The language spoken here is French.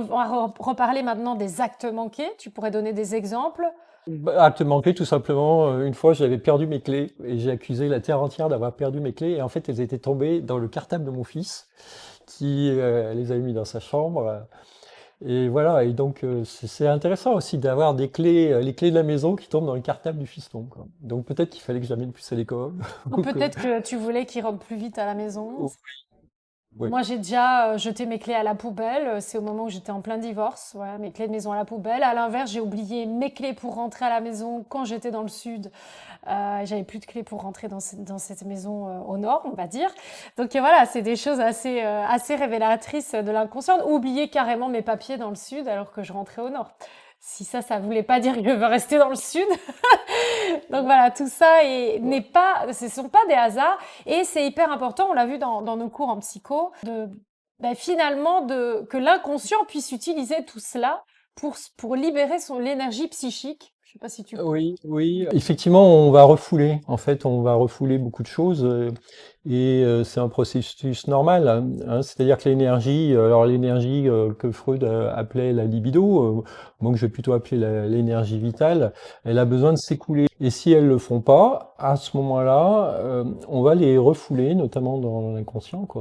va reparler maintenant des actes manqués. Tu pourrais donner des exemples? Bah, acte manqué, tout simplement. Une fois, j'avais perdu mes clés et j'ai accusé la terre entière d'avoir perdu mes clés. Et en fait, elles étaient tombées dans le cartable de mon fils, qui les avait mis dans sa chambre. Et voilà. Et donc, c'est intéressant aussi d'avoir des clés, les clés de la maison qui tombent dans le cartable du fiston, quoi. Donc, peut-être qu'il fallait que j'amène plus à l'école. Ou ou que- peut-être que tu voulais qu'il rentre plus vite à la maison? ou- Oui. Moi, j'ai déjà jeté mes clés à la poubelle. C'est au moment où j'étais en plein divorce. Voilà, mes clés de maison à la poubelle. À l'inverse, j'ai oublié mes clés pour rentrer à la maison quand j'étais dans le sud. J'avais plus de clés pour rentrer dans cette maison au nord, on va dire. Donc voilà, c'est des choses assez révélatrices de l'inconscient. Oublier carrément mes papiers dans le sud alors que je rentrais au nord. Si ça voulait pas dire que je veux rester dans le sud. Donc voilà, tout ça ce sont pas des hasards et c'est hyper important, on l'a vu dans nos cours en psycho, que l'inconscient puisse utiliser tout cela pour libérer l'énergie psychique. Je sais pas si tu... Oui, oui, effectivement, on va refouler. En fait, on va refouler beaucoup de choses c'est un processus normal, hein. C'est-à-dire que l'énergie, alors l'énergie que Freud appelait la libido, moi que je vais plutôt appeler l'énergie vitale, elle a besoin de s'écouler. Et si elles le font pas, à ce moment-là, on va les refouler, notamment dans l'inconscient, quoi.